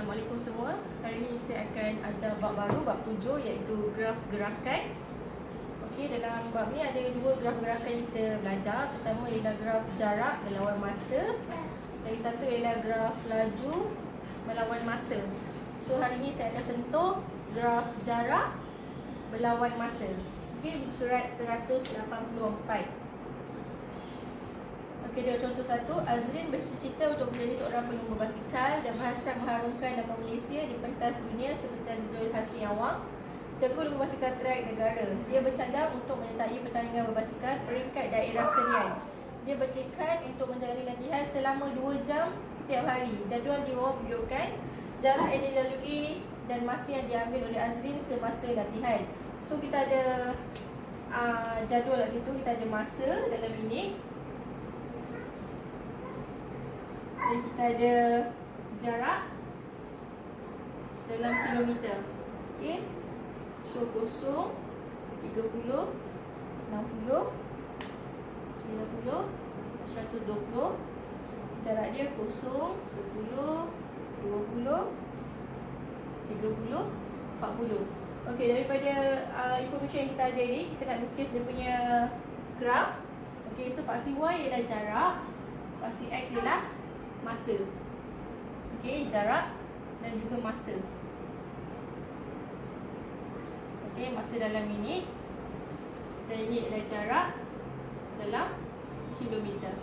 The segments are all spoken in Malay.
Assalamualaikum semua. Hari ini saya akan ajar bab baru, bab 7, iaitu graf gerakan. Okey, dalam bab ni ada dua graf gerakan yang kita belajar. Pertama ialah graf jarak melawan masa. Lagi satu ialah graf laju melawan masa. So hari ini saya akan sentuh graf jarak melawan masa. Okey, surat 184. Okey, dia contoh satu. Azrin bercita-cita untuk menjadi seorang pelumba basikal dan berhasrat mengharumkan nama Malaysia di pentas dunia seperti Azizul Hasni Awang, jago lumba basikal track negara. Dia bercadang untuk menyertai pertandingan berbasikal peringkat daerah Kerian. Dia bertekad untuk menjalani latihan selama 2 jam setiap hari. Jadual di bawah menunjukkan jarak yang dilalui dan masa yang diambil oleh Azrin semasa latihan. So kita ada jadual kat situ, kita ada masa dalam minit. Dan kita ada jarak dalam kilometer. Okey. So 0, 30, 60, 90, 120. Jarak dia 0, 10, 20, 30, 40. Okey, daripada information yang kita ada ni, kita nak lukis dia punya graf. Okey, so paksi Y ialah jarak, paksi X ialah masa. Okey, jarak dan juga masa. Okey, masa dalam minit dan ini adalah jarak dalam kilometer.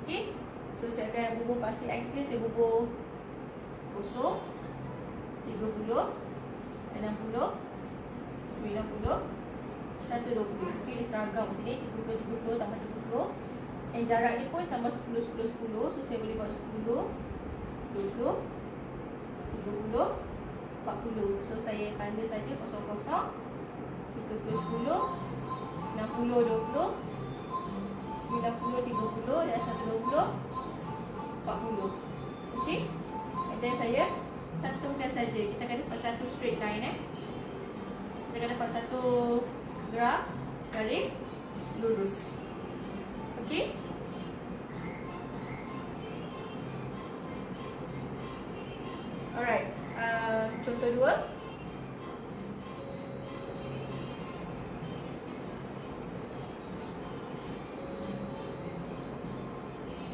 Okey, so saya akan bubuh paksi X dia, saya bubuh 0, 30, 60, 90, 120. Okey, dia seragam sini 30 tambah 30. Dan jarak ni pun tambah 10, 10, 10. So saya boleh buat 10, 20, 30, 40. So saya tanda saja 00, 30, 10, 60, 20, 90, 30 dan 120, 40. Okey. And then saya cantumkan saja. Kita akan dapat satu straight line Kita akan dapat satu graf garis lurus. Okey. Alright. Contoh 2.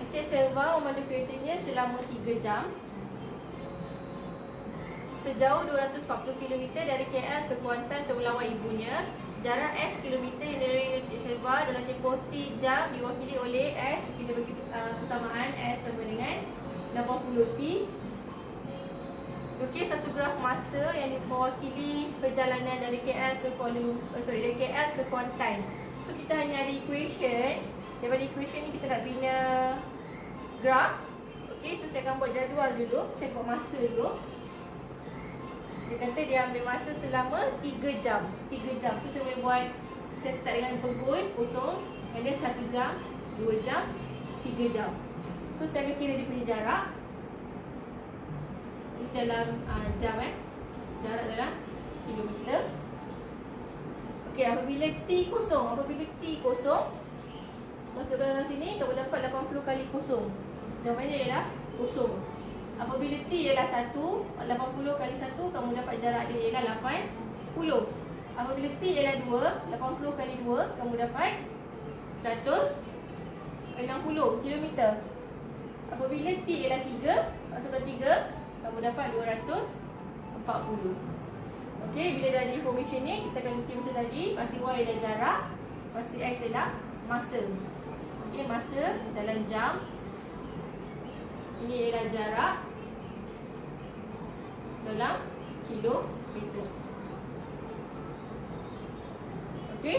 Encik Selva memandu keretanya selama 3 jam sejauh 240 km dari KL ke Kuantan untuk melawat ibunya. Jarak S kilometer yang dari Encik Selva dalam tempoh T jam diwakili oleh S. Kita bagi persamaan S sama dengan 80 T. Okey, satu graf masa yang mewakili perjalanan dari KL ke dari KL ke Kuantan. So kita hanya ada equation. Daripada equation ni kita nak bina graf. Okey, so saya akan buat jadual dulu. Saya buat masa dulu. Dia kata dia ambil masa selama 3 jam. 3 jam. So saya boleh buat, saya start dengan pegul kosong, and then 1 jam, 2 jam, 3 jam. So saya akan kira dia punya jarak. Ini dalam jam jarak dalam kilometer. Okey, apabila T kosong, masukkan dalam sini, kamu dapat 80 kali kosong. Jawapannya ialah kosong. Apabila T ialah 1, 80 kali 1, kamu dapat jarak dia ialah 80. Apabila T ialah 2, 80 kali 2, kamu dapat 160 km. Apabila T ialah 3, masukkan 3, kamu dapat 240. Okey, bila dah ada information ni, kita akan lukis macam tadi. Paksi Y ialah jarak, paksi X ialah masa. Okey, masa dalam jam. Ini ialah jarak dalam kilometer. Okey.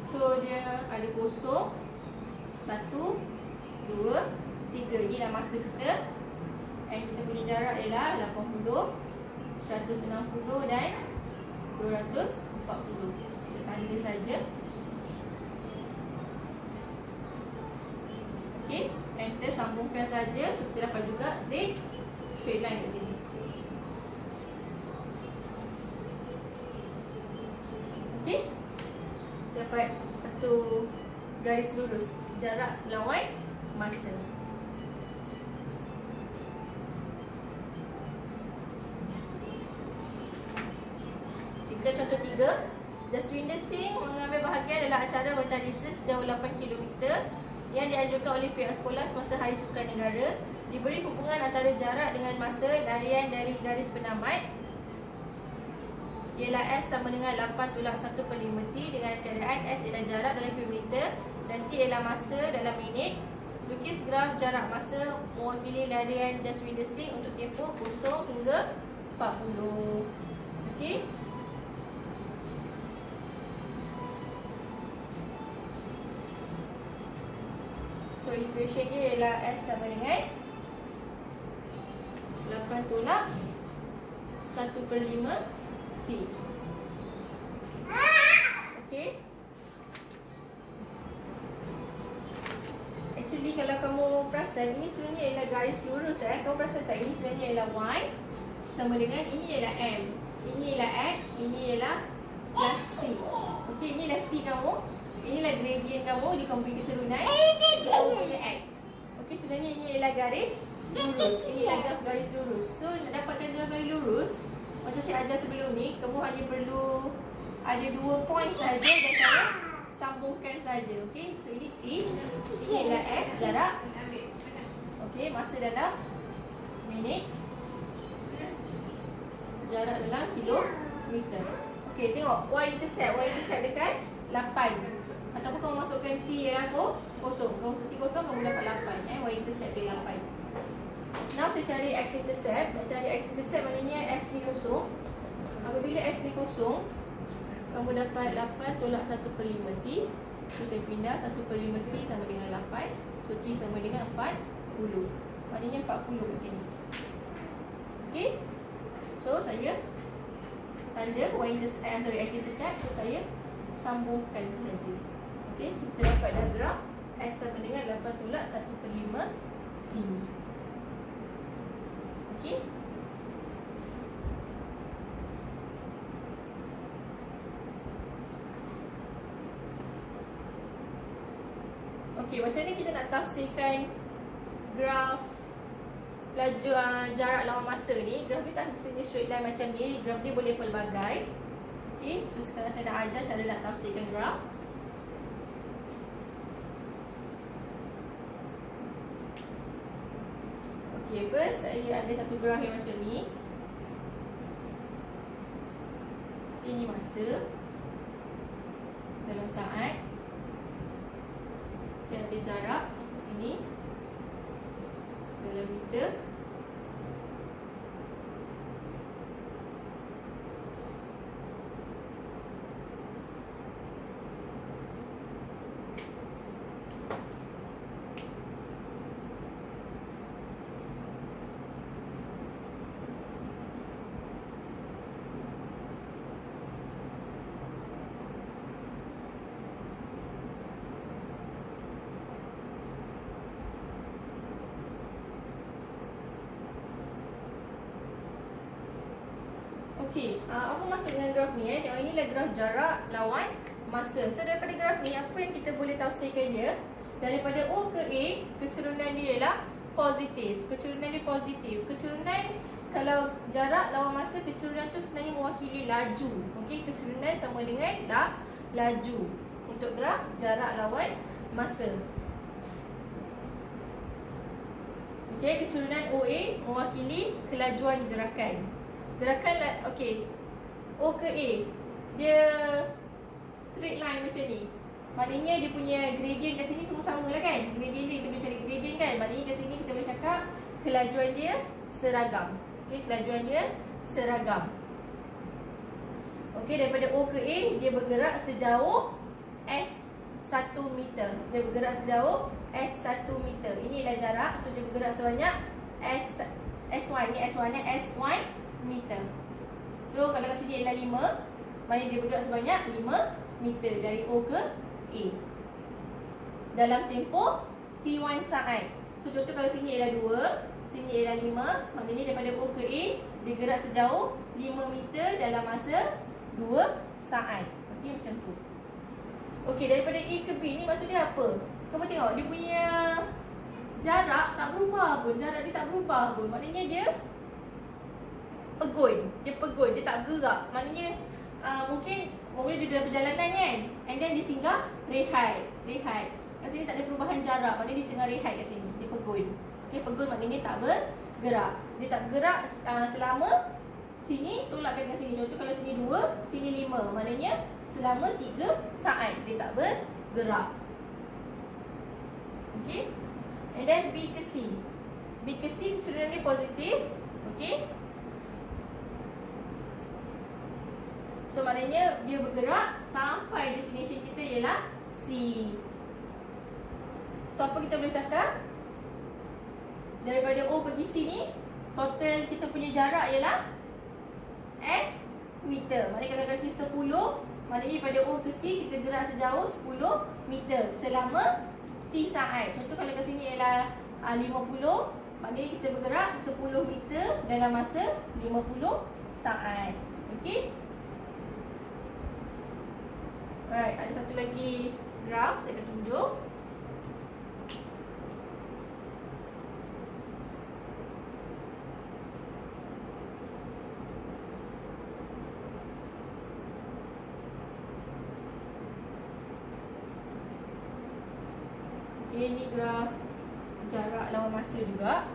So dia ada 0, 1, 2, 3. Inilah masa kita. Dan kita punya jarak ialah 80, 160 dan 240. Kita tanda saja. Okey, enter, sambungkan saja. So kita dapat juga straight line di sini. Okey, dapat satu garis lurus jarak lawan masa. 3, Jaswinder Singh mengambil bahagian dalam acara Mentadisa sejauh 8 km yang dianjurkan oleh pihak sekolah semasa Hari Sukan Negara. Diberi hubungan antara jarak dengan masa larian dari garis penamat ialah S sama dengan 8.1/5 T dengan keadaan S ialah jarak dalam kilometer dan T ialah masa dalam minit. Lukis graf jarak masa mewakili larian Jaswinder Singh untuk tempoh 0 hingga 40. Okey. So equation dia ialah S sama dengan 8.1/5 T. Okey. Actually kalau kamu perasan ini sebenarnya ialah garis lurus Kamu perasan tak ini sebenarnya ialah Y sama dengan ini ialah M. Ini ialah X, ini ialah plus C. Okey, ini ialah C kamu. Inilah gradient kamu di komponen keturunan. Kamu punya X. Okey, sebenarnya ini ialah garis lurus. Ini ialah graf garis lurus. So nak dapatkan graf garis lurus, macam saya ajar sebelum ni, kamu hanya perlu ada 2 point saja dan saya sambungkan saja. Okey, so ini T, ini ialah S, jarak. Okey, masa dalam minit, jarak dalam kilometer. Okey, tengok Y-intercept dekat 8. Ataupun kamu masukkan T ialah kosong. Kamu masuk T kosong, kamu dapat 8. Y-intercept dia 8. Now saya cari X-intercept. Nak cari X-intercept maknanya S ni kosong. Apabila S ni kosong, kamu dapat 8.1/5 T. So saya pindah 1/5 T sama dengan 8. So T sama dengan 40. Maknanya 40 kat sini. Okey. So saya tanda X-intercept. So saya sambungkan saja. Okey, so kita dapat dah graf S sama dengan 8.1/5 T. Okey. Okey, macam ni kita nak tafsirkan graf laju jarak lawan masa ni. Graf ni tak semestinya straight line macam ni. Graf ni boleh pelbagai. Okey, so sekarang saya nak ajar cara nak tafsirkan graf. Okey, first saya ada satu graf yang macam ni. Ini masa dalam saat. Saya ada jarak di sini dalam meter. Okey, apa maksud dengan graf ni? Tengok, inilah graf jarak lawan masa. So daripada graf ni, apa yang kita boleh tafsirkan dia? Daripada O ke A, kecerunan dia ialah positif. Kecerunan dia positif. Kecerunan, kalau jarak lawan masa, kecerunan tu sebenarnya mewakili laju. Okey, kecerunan sama dengan laju untuk graf jarak lawan masa. Okey, kecerunan OA mewakili kelajuan gerakan. Gerakan, okey, O ke A, dia straight line macam ni. Maknanya dia punya gradient kat sini semua sama lah kan. Gradient dia, kita boleh cari gradient kan. Maknanya kat sini kita boleh cakap kelajuan dia seragam. Okey, kelajuan dia seragam. Okey, daripada O ke A, dia bergerak sejauh S1 meter. Dia bergerak sejauh S1 meter. Ini ialah jarak. So dia bergerak sebanyak S1 ni, S1 ni S1 meter. So kalau kat sini ialah 5, maknanya dia bergerak sebanyak 5 meter dari O ke A dalam tempoh T1 saat. So contoh kalau sini ialah 2, sini ialah 5, maknanya daripada O ke A dia gerak sejauh 5 meter dalam masa 2 saat. Okey, macam tu. Okey, daripada A ke B ni maksud dia apa? Kamu tengok dia punya jarak tak berubah pun. Jarak dia tak berubah pun. Maknanya dia pegun. Dia pegun, dia tak gerak. Maknanya mungkin mobil dia dalam perjalanan kan, and then dia singgah, rehat. Kat sini tak ada perubahan jarak, maknanya dia tengah rehat kat sini, dia pegun. Okey, pegun maknanya tak bergerak. Dia tak bergerak selama sini tolakkan dengan sini. Contoh kalau sini 2, sini 5, maknanya selama 3 saat dia tak bergerak. Okey. And then B ke C. B ke C kecenderungan dia positif. Okey. So maknanya dia bergerak sampai destination kita ialah C. So apa kita boleh cakap? Daripada O pergi C ni, total kita punya jarak ialah S meter. Maknanya kalau kata 10, maknanya daripada O ke C kita gerak sejauh 10 meter selama T saat. Contoh kalau kat sini ialah 50, maknanya kita bergerak 10 meter dalam masa 50 saat. Okey. Alright, ada satu lagi graf saya akan tunjuk. Okay, ini graf jarak lawan masa juga.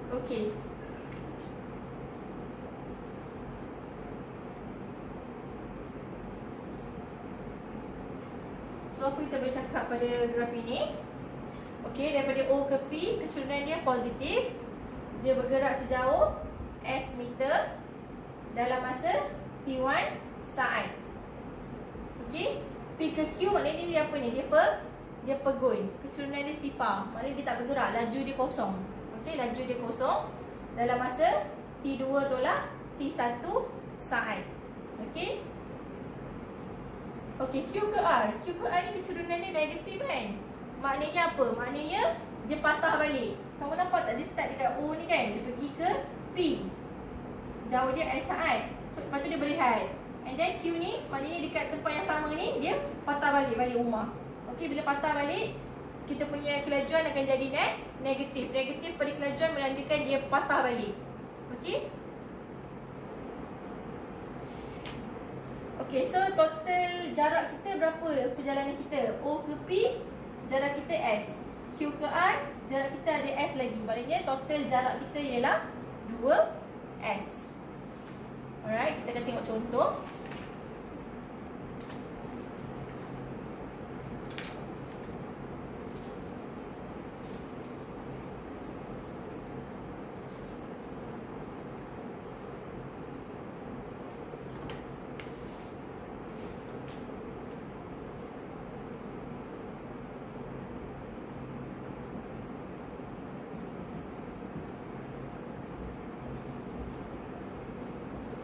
Okey. So apa kita boleh cakap pada graf ini? Okey, daripada O ke P kecenderungan dia positif. Dia bergerak sejauh S meter dalam masa T1 saat. Okey. P ke Q maknanya dia apa ni? Dia pegun. Kecenderungan dia sifar. Maknanya dia tak bergerak, laju dia kosong. Okey, laju dia kosong dalam masa T2 tolak T1 saat. Okey. Okey, Q ke R. Q ke R ni kecenderungan dia negatif kan? Maknanya apa? Maknanya dia patah balik. Kamu nampak tak dia start dekat O ni kan? Dia pergi ke P. Jauh dia S saat. So lepas tu dia berehat. And then Q ni maknanya dekat tempat yang sama ni dia patah balik rumah. Okey, bila patah balik kita punya kelajuan akan jadi negatif. Negatif pada kelajuan menandakan dia patah balik. Okey. Okey, so total jarak kita berapa perjalanan kita? O ke P, jarak kita S. Q ke R, jarak kita ada S lagi. Maknanya total jarak kita ialah 2S. Alright, kita akan tengok contoh.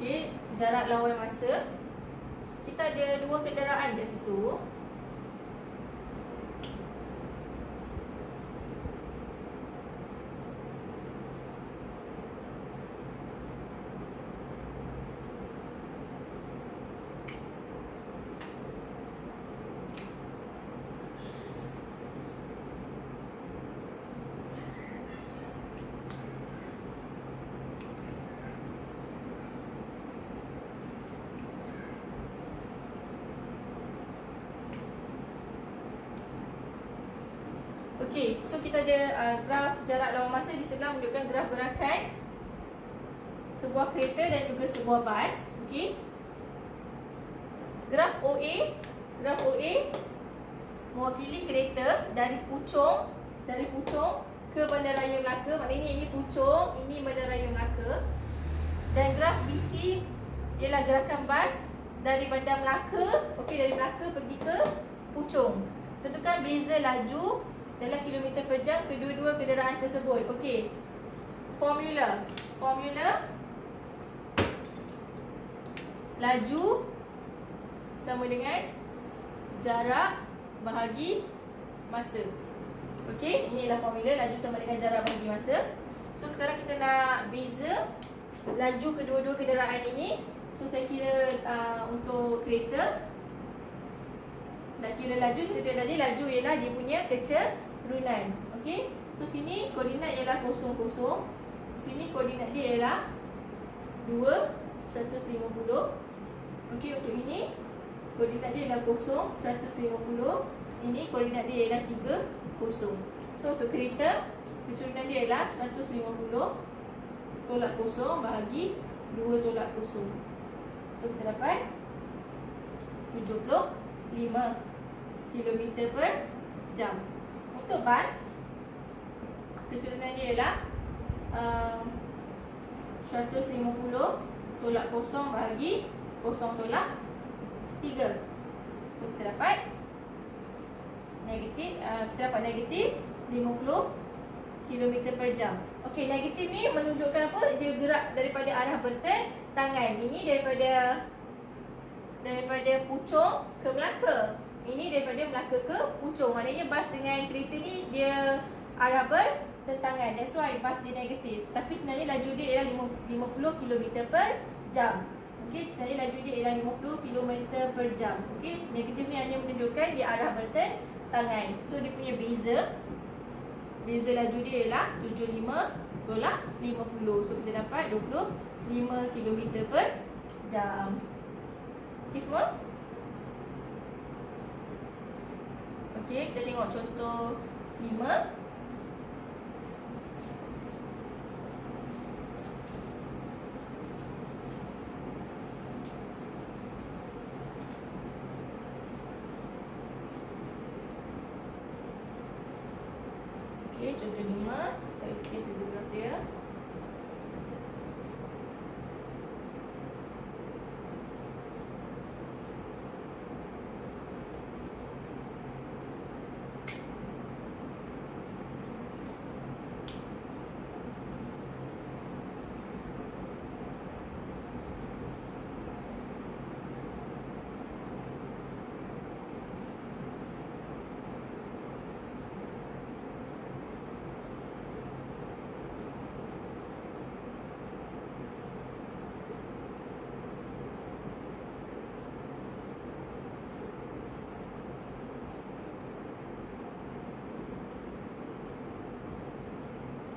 Okey, jarak lawan masa. Kita ada 2 kenderaan kat situ. Okey, so kita ada graf jarak lawan masa di sebelah menunjukkan graf gerakan sebuah kereta dan juga sebuah bas. Okey. Graf OA mewakili kereta dari Puchong ke Bandaraya Melaka. Maknanya ini Puchong, ini Bandaraya Melaka. Dan graf BC ialah gerakan bas dari Bandar Melaka, okey, dari Melaka pergi ke Puchong. Tentukan beza laju dalam kilometer per jam kedua-dua kenderaan tersebut. Okey. Formula laju sama dengan jarak bahagi masa. Okey, inilah formula laju sama dengan jarak bahagi masa. So sekarang kita nak beza laju kedua-dua kenderaan ini. So saya kira untuk kereta, nak kira laju, saya cakap tadi laju ialah dia punya kecerunan. Okey. So sini koordinat ialah 00. Sini koordinat dia ialah 2, 150. Okey, untuk ini koordinat dia ialah 0, 150. Ini koordinat dia ialah 30. So untuk kereta, kecerunan dia ialah 150 tolak 0 bahagi 2 tolak 0. So kita dapat 75 km per jam. Untuk bas, kecerunan dia ialah 150 tolak 0 bahagi 0 tolak 3. So kita dapat negatif, negatif 50 km per jam. Okey, negatif ni menunjukkan apa? Dia gerak daripada arah bertentangan. Ini daripada Puchong ke Melaka. Ini daripada Melaka ke Puchong. Maknanya bas dengan kereta ni dia arah bertentangan. That's why bas dia negatif. Tapi sebenarnya laju dia ialah 50 km per jam. Okey, sebenarnya laju dia ialah 50 km per jam. Okey, negatif ni hanya menunjukkan dia arah bertentangan. So dia punya beza laju dia ialah 75 tolak 50. So kita dapat 25 km per jam. Okey semua? Okey, kita tengok contoh 5. Okey, contoh 5. Saya tulis dulu graf dia.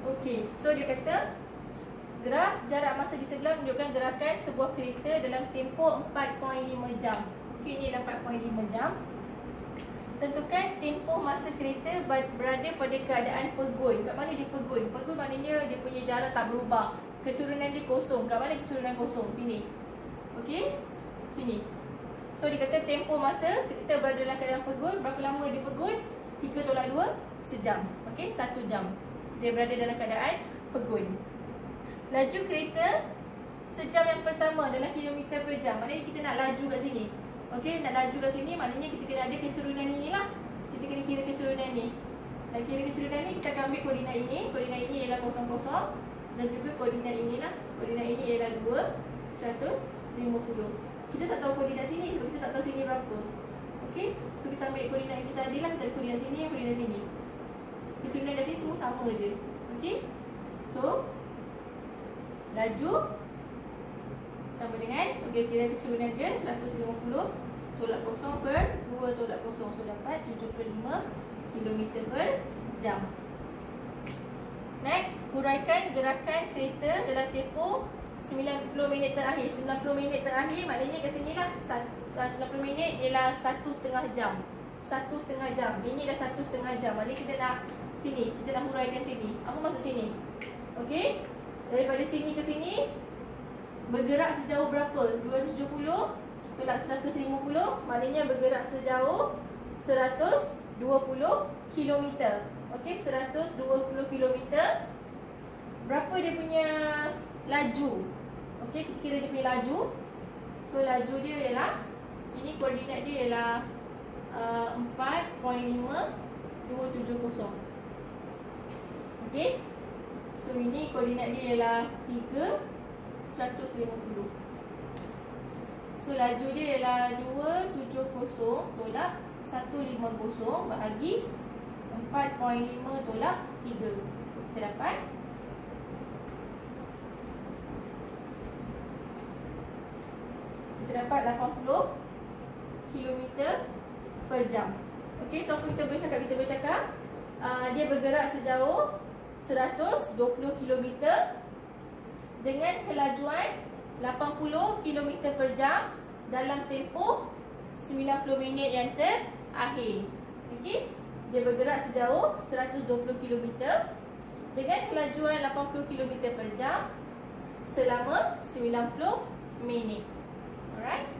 Okey, so dia kata graf jarak masa di sebelah menunjukkan gerakan sebuah kereta dalam tempoh 4.5 jam. Okey, ini adalah 4.5 jam. Tentukan tempoh masa kereta berada pada keadaan pegun. Kat mana dia pegun? Pegun maknanya dia punya jarak tak berubah. Kecerunan dia kosong. Kat mana kecerunan kosong? Sini. Okey? Sini. So dia kata tempoh masa kereta berada dalam keadaan pegun. Berapa lama dia pegun? 3 tolak 2, sejam. Okey, 1 jam. Dia berada dalam keadaan pegun. Laju kereta sejam yang pertama adalah kilometer per jam. Maknanya kita nak laju kat sini. Okey, nak laju kat sini maknanya kita kena ada kecerunan ini lah. Kita kena kira kecerunan ni. Dan kira kecerunan ni kita akan ambil koordinat ini. Koordinat ini ialah 00. Dan juga koordinat ini lah. Koordinat ini ialah 2, 150. Kita tak tahu koordinat sini sebab kita tak tahu sini berapa. Okey, so kita ambil koordinat yang kita ada lah. Kita ada koordinat sini, koordinat sini. Kecerunan kat sini semua sama je. Okey, so laju sama dengan, okey, kira kecerunan dia 150 tolak 0 per 2 tolak 0. So dapat 75 km per jam. Next, huraikan gerakan kereta dalam tempoh 90 minit terakhir. 90 minit terakhir maknanya kat sini lah 90 minit ialah 1,5 jam. 1,5 jam. Ini dah 1,5 jam. Maknanya kita nak sini, kita nak huraikan sini. Apa maksud sini? Okey, daripada sini ke sini bergerak sejauh berapa? 270 tolak 150. Maknanya bergerak sejauh 120 km. Okey, 120 km. Berapa dia punya laju? Okey, kita kira dia punya laju. So laju dia ialah, ini koordinat dia ialah 4.5270. Okey, so ini koordinat dia ialah 3, 150. So laju dia ialah 270 tolak 150 bahagi 4.5 tolak 3. Kita dapat kita dapat 80 km per jam. Okey, so kita boleh cakap dia bergerak sejauh 120 km dengan kelajuan 80 km per jam dalam tempoh 90 minit yang terakhir. Okey, dia bergerak sejauh 120 km dengan kelajuan 80 km per jam selama 90 minit. Alright.